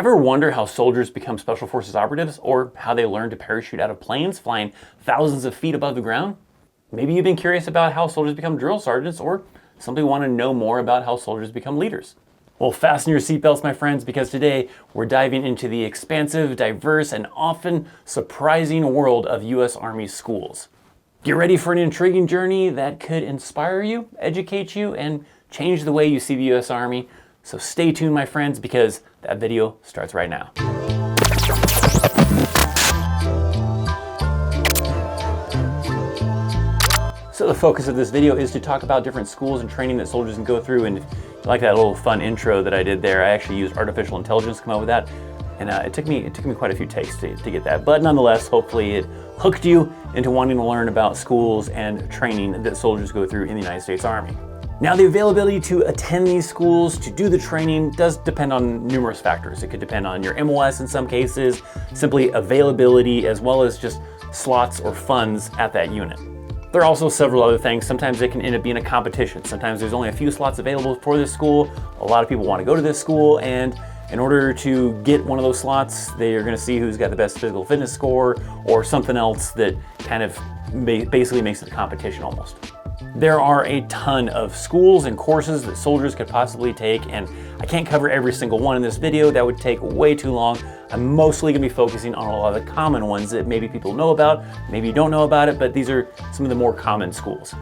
Ever wonder how soldiers become special forces operatives, or how they learn to parachute out of planes flying thousands of feet above the ground? Maybe you've been curious about how soldiers become drill sergeants, or simply want to know more about how soldiers become leaders. Well, fasten your seatbelts, my friends, because today we're diving into the expansive, diverse, and often surprising world of U.S. Army schools. Get ready for an intriguing journey that could inspire you, educate you, and change the way you see the U.S. Army. So stay tuned, my friends, because that video starts right now. So the focus of this video is to talk about different schools and training that soldiers can go through. And if you like that little fun intro that I did there, I actually used artificial intelligence to come up with that. And it took me quite a few takes to get that. But nonetheless, hopefully it hooked you into wanting to learn about schools and training that soldiers go through in the United States Army. Now, the availability to attend these schools, to do the training, does depend on numerous factors. It could depend on your MOS in some cases, simply availability, as well as just slots or funds at that unit. There are also several other things. Sometimes it can end up being a competition. Sometimes there's only a few slots available for this school. A lot of people want to go to this school, and in order to get one of those slots, they are going to see who's got the best physical fitness score or something else that kind of basically makes it a competition almost. There are a ton of schools and courses that soldiers could possibly take, and I can't cover every single one in this video. That would take way too long. I'm mostly going to be focusing on a lot of the common ones that maybe people know about, maybe you don't know about it, but these are some of the more common schools.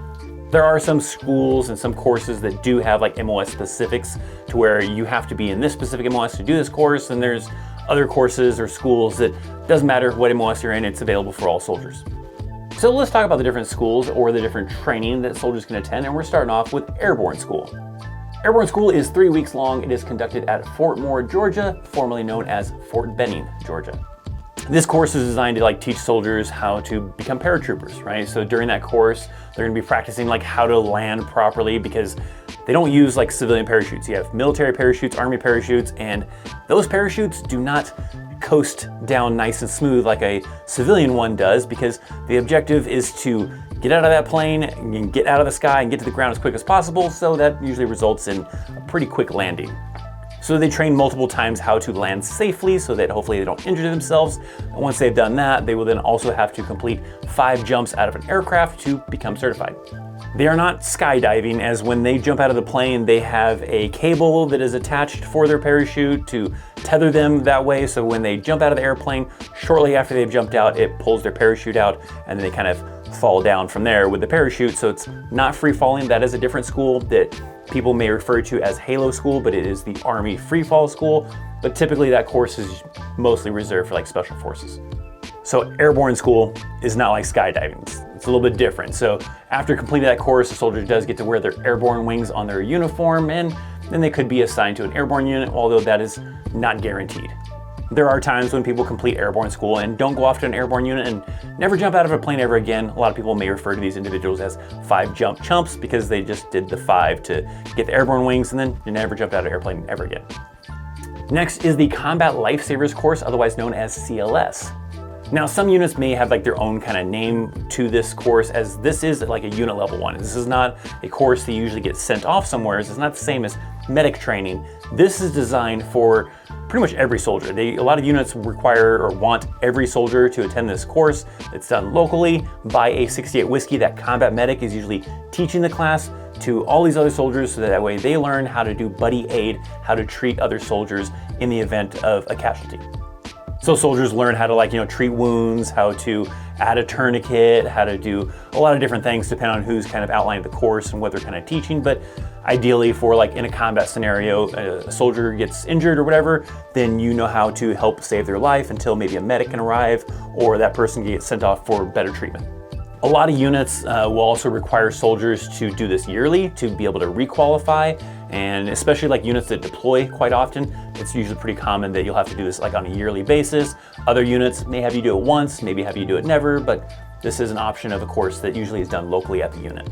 There are some schools and some courses that do have like MOS specifics to where you have to be in this specific MOS to do this course, and there's other courses or schools that doesn't matter what MOS you're in, it's available for all soldiers. So let's talk about the different schools or the different training that soldiers can attend, and we're starting off with Airborne School. Airborne School is 3 weeks long. It is conducted at Fort Moore, Georgia, formerly known as Fort Benning, Georgia. This course is designed to teach soldiers how to become paratroopers, right? So during that course, they're gonna be practicing how to land properly, because they don't use civilian parachutes. You have military parachutes, Army parachutes, and those parachutes do not coast down nice and smooth like a civilian one does, because the objective is to get out of that plane and get out of the sky and get to the ground as quick as possible, so that usually results in a pretty quick landing. So they train multiple times how to land safely so that hopefully they don't injure themselves. And once they've done that, they will then also have to complete 5 jumps out of an aircraft to become certified. They are not skydiving, as when they jump out of the plane, they have a cable that is attached for their parachute to tether them that way. So when they jump out of the airplane, shortly after they've jumped out, it pulls their parachute out, and then they kind of fall down from there with the parachute. So it's not free falling. That is a different school that people may refer to as Halo School, but it is the Army Free Fall School. But typically that course is mostly reserved for special forces. So Airborne School is not like skydiving. It's a little bit different. So after completing that course, the soldier does get to wear their airborne wings on their uniform, and then they could be assigned to an airborne unit, although that is not guaranteed. There are times when people complete Airborne School and don't go off to an airborne unit and never jump out of a plane ever again. A lot of people may refer to these individuals as 5 jump chumps, because they just did the 5 to get the airborne wings and then they never jumped out of an airplane ever again. Next is the Combat Lifesavers course, otherwise known as CLS. Now, some units may have their own kind of name to this course, as this is a unit level one. This is not a course that usually gets sent off somewhere. It's not the same as medic training. This is designed for pretty much every soldier. A lot of units require or want every soldier to attend this course. It's done locally by a 68 Whiskey. That combat medic is usually teaching the class to all these other soldiers, so that way they learn how to do buddy aid, how to treat other soldiers in the event of a casualty. So soldiers learn how to treat wounds, how to add a tourniquet, how to do a lot of different things depending on who's kind of outlining the course and what they're kind of teaching. But ideally, for in a combat scenario, a soldier gets injured or whatever, then you know how to help save their life until maybe a medic can arrive, or that person gets sent off for better treatment. A lot of units will also require soldiers to do this yearly to be able to requalify, and especially units that deploy quite often, it's usually pretty common that you'll have to do this on a yearly basis. Other units may have you do it once, maybe have you do it never, but this is an option of a course that usually is done locally at the unit.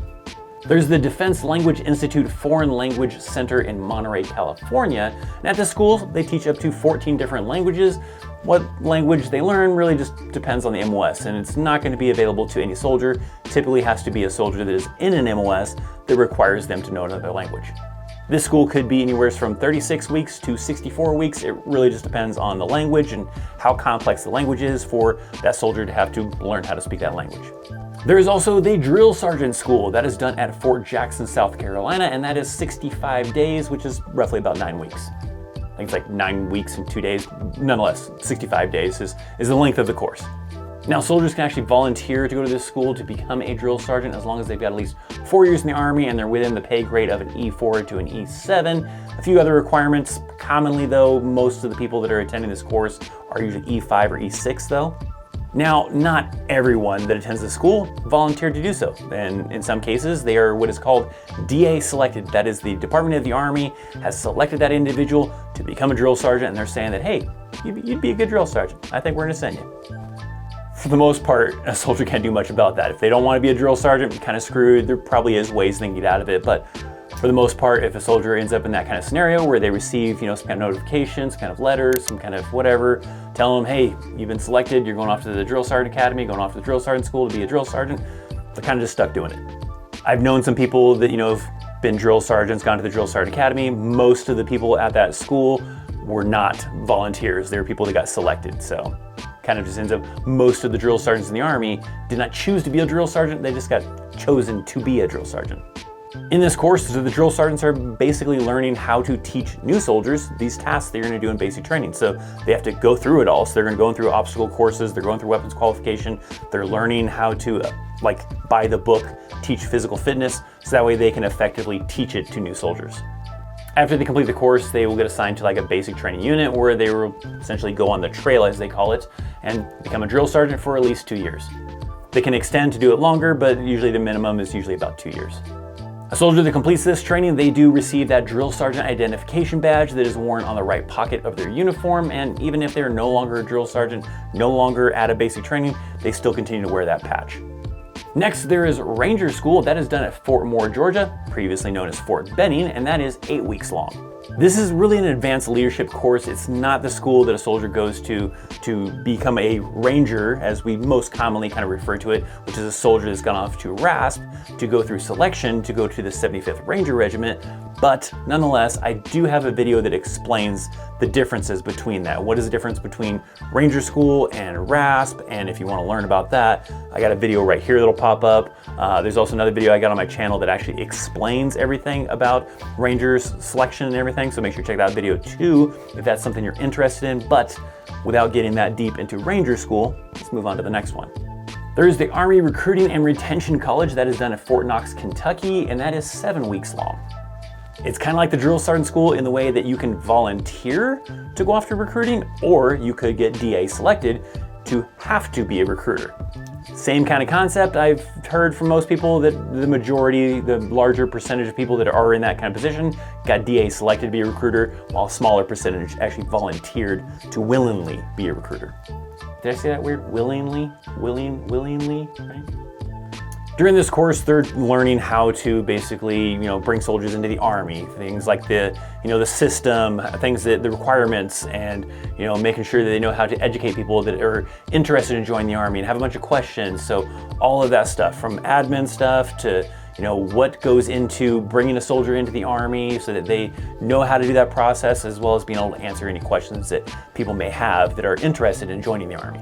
There's the Defense Language Institute Foreign Language Center in Monterey, California. And at this school, they teach up to 14 different languages. What language they learn really just depends on the MOS, and it's not going to be available to any soldier. Typically has to be a soldier that is in an MOS that requires them to know another language. This school could be anywhere from 36 weeks to 64 weeks. It really just depends on the language and how complex the language is for that soldier to have to learn how to speak that language. There is also the drill sergeant school that is done at Fort Jackson, South Carolina, and that is 65 days, which is roughly about 9 weeks. I think it's like 9 weeks and 2 days. Nonetheless, 65 days is the length of the course. Now, soldiers can actually volunteer to go to this school to become a drill sergeant as long as they've got at least 4 years in the Army and they're within the pay grade of an E4 to an E7. A few other requirements. Commonly though, most of the people that are attending this course are usually E5 or E6 though. Now, not everyone that attends the school volunteered to do so, and in some cases they are what is called DA selected. That is, the Department of the Army has selected that individual to become a drill sergeant, and they're saying that, hey, you'd be a good drill sergeant. I think we're gonna send you. For the most part, a soldier can't do much about that. If they don't want to be a drill sergeant, you're kind of screwed. There probably is ways they can get out of it, but for the most part, if a soldier ends up in that kind of scenario where they receive, some kind of notifications, some kind of letters, some kind of whatever, tell them, hey, you've been selected, you're going off to the drill sergeant academy, going off to the drill sergeant school to be a drill sergeant, they're kind of just stuck doing it. I've known some people that, have been drill sergeants, gone to the drill sergeant academy. Most of the people at that school were not volunteers. They were people that got selected. So kind of just ends up, most of the drill sergeants in the Army did not choose to be a drill sergeant, they just got chosen to be a drill sergeant. In this course, the drill sergeants are basically learning how to teach new soldiers these tasks they're going to do in basic training. So they have to go through it all. So they're going to go through obstacle courses, they're going through weapons qualification, they're learning how to, by the book, teach physical fitness, so that way they can effectively teach it to new soldiers. After they complete the course, they will get assigned to a basic training unit where they will essentially go on the trail, as they call it, and become a drill sergeant for at least 2 years. They can extend to do it longer, but usually the minimum is usually about 2 years. A soldier that completes this training, they do receive that drill sergeant identification badge that is worn on the right pocket of their uniform, and even if they're no longer a drill sergeant, no longer at a basic training, they still continue to wear that patch. Next, there is Ranger School. That is done at Fort Moore, Georgia, previously known as Fort Benning, and that is 8 weeks long. This is really an advanced leadership course. It's not the school that a soldier goes to become a ranger, as we most commonly kind of refer to it, which is a soldier that's gone off to RASP to go through selection to go to the 75th Ranger Regiment. But nonetheless, I do have a video that explains the differences between that. What is the difference between Ranger School and RASP? And if you want to learn about that, I got a video right here that'll pop up. There's also another video I got on my channel that actually explains everything about Rangers selection and everything. So make sure you check that video too, if that's something you're interested in. But without getting that deep into Ranger School, let's move on to the next one. There's the Army Recruiting and Retention College that is done at Fort Knox, Kentucky, and that is 7 weeks long. It's kind of like the drill sergeant school in the way that you can volunteer to go after recruiting, or you could get DA selected to have to be a recruiter. Same kind of concept. I've heard from most people that the majority, the larger percentage of people that are in that kind of position got DA selected to be a recruiter, while a smaller percentage actually volunteered to willingly be a recruiter. Did I say that weird? Willingly? Willingly, right? During this course, they're learning how to basically, bring soldiers into the Army, things like the system, things that the requirements, and making sure that they know how to educate people that are interested in joining the Army and have a bunch of questions. So all of that stuff, from admin stuff to what goes into bringing a soldier into the Army, so that they know how to do that process, as well as being able to answer any questions that people may have that are interested in joining the Army.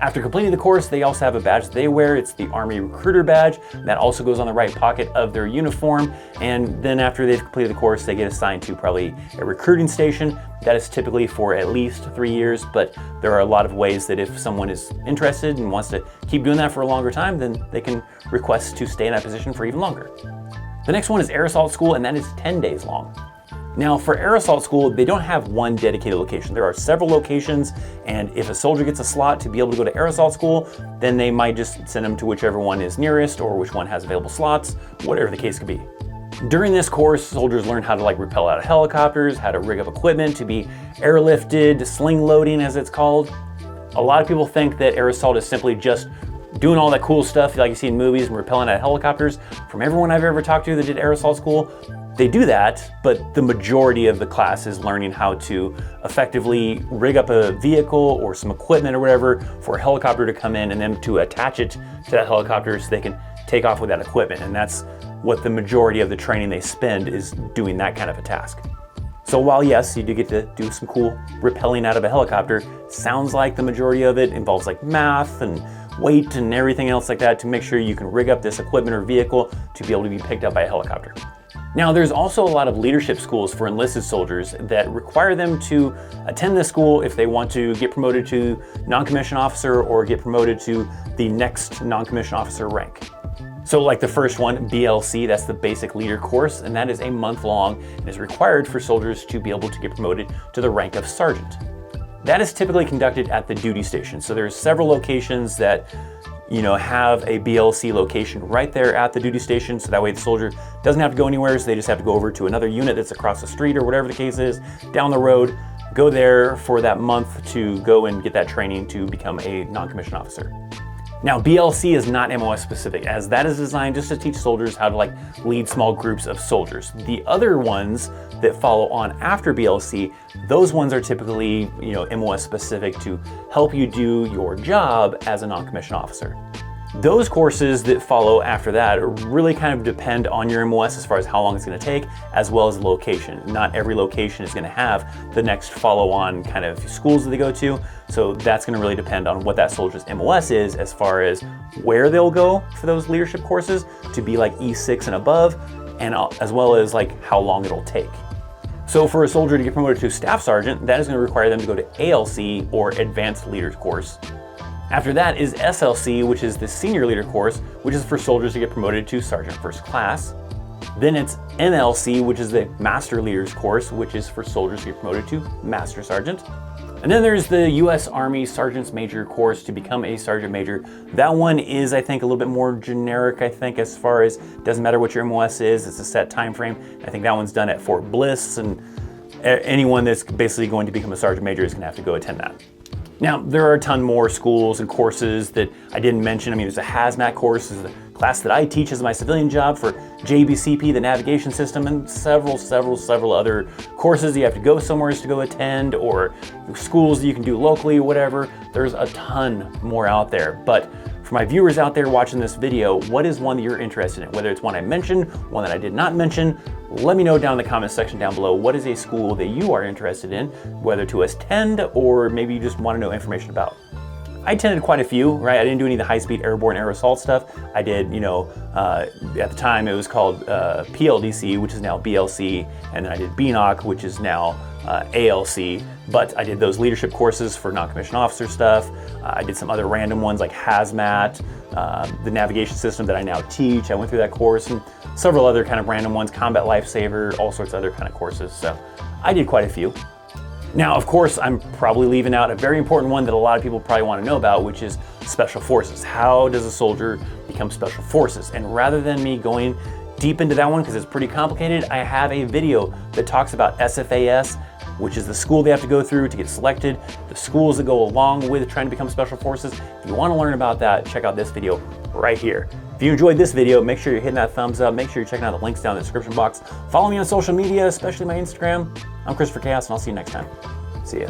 After completing the course, they also have a badge that they wear. It's the Army Recruiter Badge. That also goes on the right pocket of their uniform. And then after they've completed the course, they get assigned to probably a recruiting station. That is typically for at least 3 years, but there are a lot of ways that if someone is interested and wants to keep doing that for a longer time, then they can request to stay in that position for even longer. The next one is Air Assault School, and that is 10 days long. Now, for Air Assault School, they don't have one dedicated location. There are several locations, and if a soldier gets a slot to be able to go to Air Assault School, then they might just send them to whichever one is nearest or which one has available slots, whatever the case could be. During this course, soldiers learn how to rappel out of helicopters, how to rig up equipment to be airlifted, sling loading as it's called. A lot of people think that Air Assault is simply just doing all that cool stuff like you see in movies and rappelling out of helicopters. From everyone I've ever talked to that did Air Assault School, they do that, but the majority of the class is learning how to effectively rig up a vehicle or some equipment or whatever for a helicopter to come in, and then to attach it to that helicopter so they can take off with that equipment. And that's what the majority of the training they spend is doing that kind of a task. So while yes, you do get to do some cool rappelling out of a helicopter, sounds like the majority of it involves like math and weight and everything else like that to make sure you can rig up this equipment or vehicle to be able to be picked up by a helicopter. Now, there's also a lot of leadership schools for enlisted soldiers that require them to attend this school if they want to get promoted to non-commissioned officer or get promoted to the next non-commissioned officer rank. So like the first one, BLC, that's the basic leader course, and that is a month long and is required for soldiers to be able to get promoted to the rank of sergeant. That is typically conducted at the duty station. So there's several locations that have a BLC location right there at the duty station, so that way the soldier doesn't have to go anywhere, so they just have to go over to another unit that's across the street or whatever the case is, down the road, go there for that month to go and get that training to become a non-commissioned officer. Now, BLC is not MOS specific, as that is designed just to teach soldiers how to lead small groups of soldiers. The other ones that follow on after BLC, those ones are typically MOS specific to help you do your job as a non-commissioned officer. Those courses that follow after that really kind of depend on your MOS as far as how long it's going to take, as well as the location. Not every location is going to have the next follow-on kind of schools that they go to, so that's going to really depend on what that soldier's MOS is as far as where they'll go for those leadership courses to be like E6 and above, and as well as how long it'll take. So for a soldier to get promoted to staff sergeant, that is going to require them to go to ALC or Advanced Leaders course. After that is SLC, which is the Senior Leader course, which is for soldiers to get promoted to Sergeant First Class. Then it's MLC, which is the Master Leaders course, which is for soldiers to get promoted to Master Sergeant. And then there's the U.S. Army Sergeant's Major course to become a Sergeant Major. That one is, I think, a little bit more generic, as far as doesn't matter what your MOS is, it's a set time frame. I think that one's done at Fort Bliss, and anyone that's basically going to become a Sergeant Major is going to have to go attend that. Now, there are a ton more schools and courses that I didn't mention. There's a hazmat course, this is the class that I teach as my civilian job for JBCP, the navigation system, and several other courses you have to go somewhere to go attend, or schools that you can do locally or whatever. There's a ton more out there. But for my viewers out there watching this video, what is one that you're interested in? Whether it's one I mentioned, one that I did not mention, let me know down in the comments section down below. What is a school that you are interested in, whether to attend or maybe you just want to know information about? I attended quite a few, right? I didn't do any of the high-speed airborne air assault stuff. I did, at the time it was called PLDC, which is now BLC, and then I did BNOC, which is now ALC, but I did those leadership courses for non-commissioned officer stuff. I did some other random ones like hazmat, the navigation system that I now teach. I went through that course, and several other kind of random ones, combat lifesaver, all sorts of other kind of courses. So I did quite a few. Now, of course, I'm probably leaving out a very important one that a lot of people probably want to know about, which is Special Forces. How does a soldier become Special Forces? And rather than me going deep into that one, because it's pretty complicated, I have a video that talks about SFAS, which is the school they have to go through to get selected, the schools that go along with trying to become Special Forces. If you want to learn about that, check out this video right here. If you enjoyed this video, make sure you're hitting that thumbs up. Make sure you're checking out the links down in the description box. Follow me on social media, especially my Instagram. I'm Christopher Chaos, and I'll see you next time. See ya.